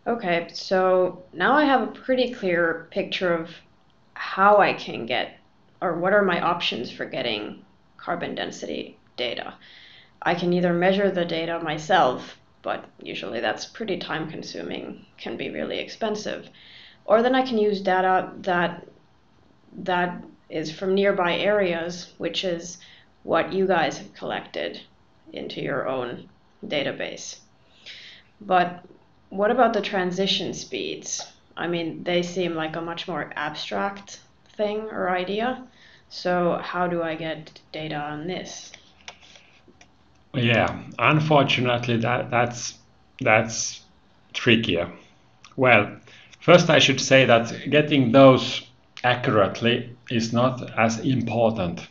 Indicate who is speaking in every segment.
Speaker 1: Okay, so now I have a pretty clear picture of how I can get, or what are my options for getting carbon density data. I can either measure the data myself, but usually that's pretty time consuming, can be really expensive. Or then I can use data that is from nearby areas, which is what you guys have collected into your own database. But what about the transition speeds? I mean, they seem like a much more abstract thing or idea. So how do I get data on this?
Speaker 2: Yeah, unfortunately, that's trickier. Well, first I should say that getting those accurately is not as important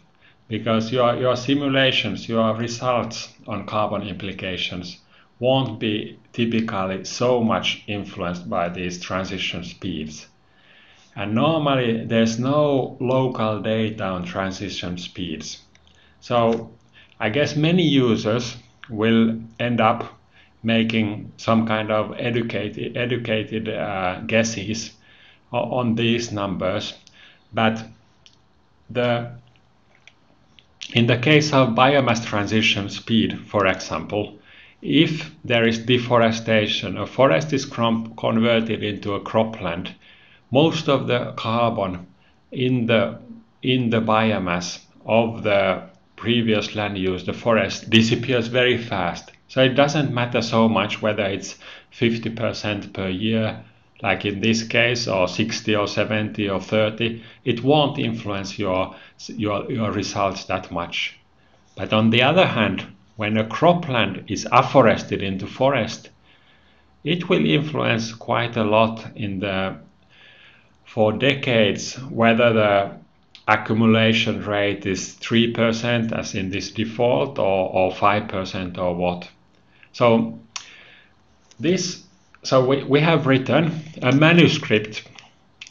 Speaker 2: because your simulations, your results on carbon implications won't be typically so much influenced by these transition speeds. And normally there's no local data on transition speeds. So I guess many users will end up making some kind of educated guesses on these numbers. But in the case of biomass transition speed, for example, if there is deforestation, a forest is converted into a cropland, most of the carbon in the biomass of the previous land use, the forest, disappears very fast. So it doesn't matter so much whether it's 50% per year, like in this case, or 60 or 70 or 30. It won't influence your results that much. But on the other hand, when a cropland is afforested into forest, it will influence quite a lot for decades whether the accumulation rate is 3% as in this default or 5% or what. So we have written a manuscript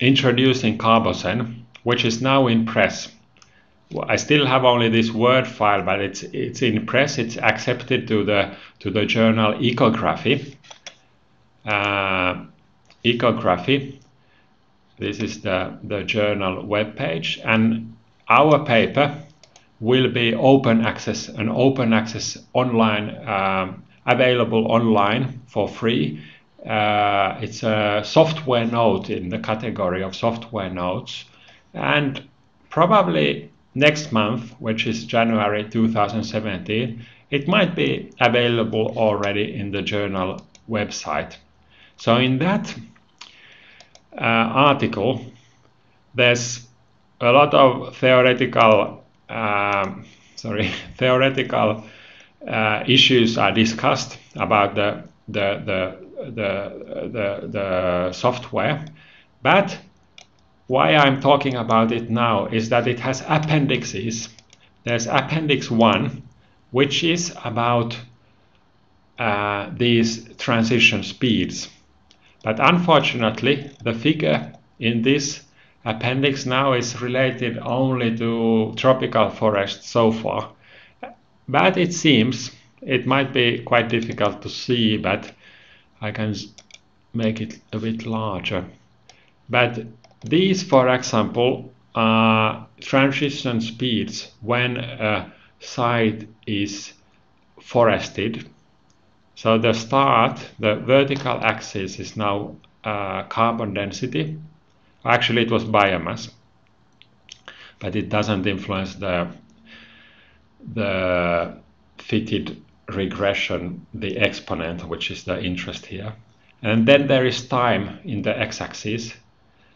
Speaker 2: introducing CarboScen, which is now in press. I still have only this Word file, but it's in press. It's accepted to the journal Ecography. Ecography. This is the journal webpage, and our paper will be an open access online, available online for free. It's a software note in the category of software notes, and probably next month, which is January 2017, it might be available already in the journal website. So in that article, there's a lot of theoretical issues are discussed about the software. But why I'm talking about it now is that it has appendixes. There's Appendix 1, which is about these transition speeds. But unfortunately, the figure in this appendix now is related only to tropical forests so far. But it seems, it might be quite difficult to see, but I can make it a bit larger. But these, for example, are transition speeds when a site is forested. So the vertical axis is now carbon density. Actually, it was biomass, but it doesn't influence the fitted regression, the exponent, which is the interest here. And then there is time in the x-axis.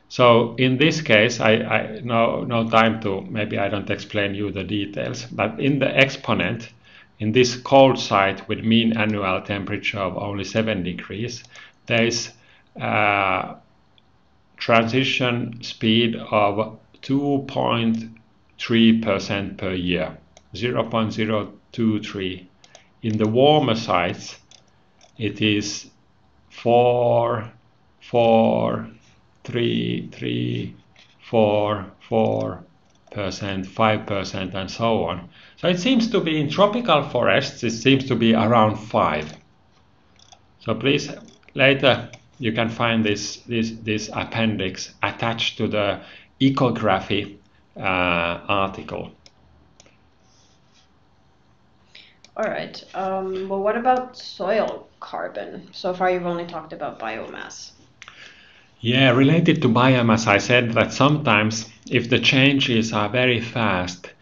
Speaker 2: So in this case, I no time to, maybe I don't explain you the details, but in the exponent, in this cold site with mean annual temperature of only 7 degrees, there is transition speed of 2.3% per year, 0.023. In the warmer sites, it is 4, 4, 3, 3, 4, 4%, 5%, and so on. So it seems to be in tropical forests, it seems to be around 5. So please later you can find this appendix attached to the Ecography article.
Speaker 1: All right. Well, what about soil carbon? So far, you've only talked about biomass.
Speaker 2: Yeah, related to biomass, I said that sometimes if the changes are very fast,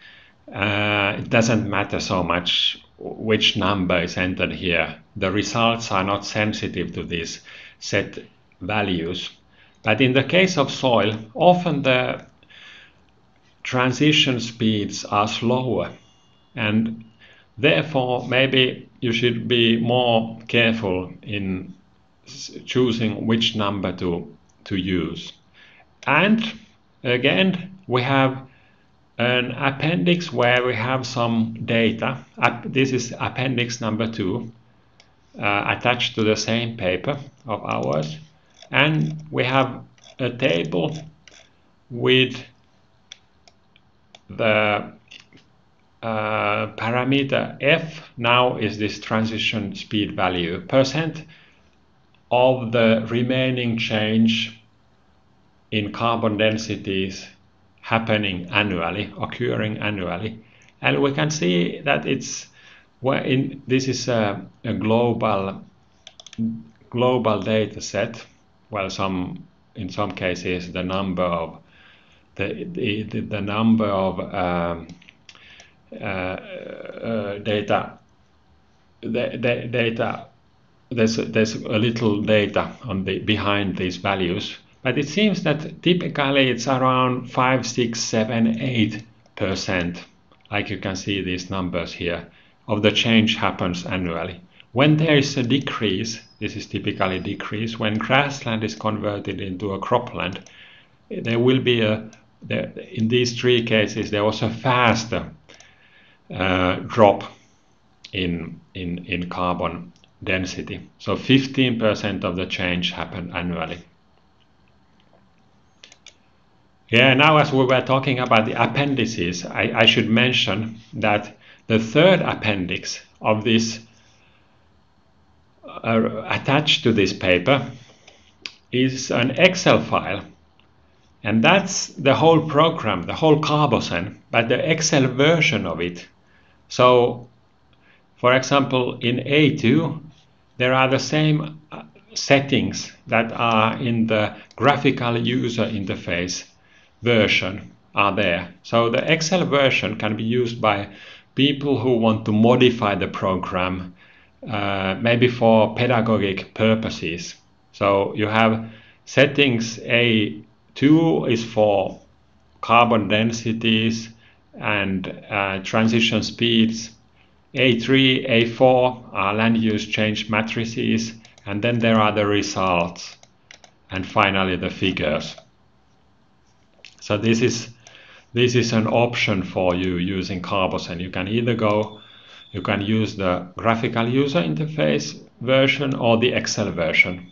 Speaker 2: it doesn't matter so much which number is entered here. The results are not sensitive to these set values. But in the case of soil, often the transition speeds are slower, and therefore maybe you should be more careful in choosing which number to use. And again, we have an appendix where we have some data. This is appendix number 2, attached to the same paper of ours. And we have a table with the parameter f now is this transition speed value, percent of the remaining change in carbon densities happening annually, occurring annually. And we can see that it's this is a global data set. Well, in some cases the number of the number of data there's a little data on behind these values, but it seems that typically it's around 5, 6, 7, 8%, like you can see these numbers here, of the change happens annually. When there is a decrease, this is typically decrease, when grassland is converted into a cropland, there will be in these 3 cases there was a faster drop in carbon density. So 15% of the change happened annually. Yeah, now as we were talking about the appendices, I should mention that the third appendix of this attached to this paper is an Excel file. And that's the whole program, the whole CarboScen, but the Excel version of it. So, for example, in A2, there are the same settings that are in the graphical user interface version are there. So the Excel version can be used by people who want to modify the program, maybe for pedagogic purposes. So you have settings. A2 is for carbon densities and transition speeds. A3, A4 are land use change matrices, and then there are the results, and finally the figures. So this is an option for you using CarboScen. You can either you can use the graphical user interface version or the Excel version.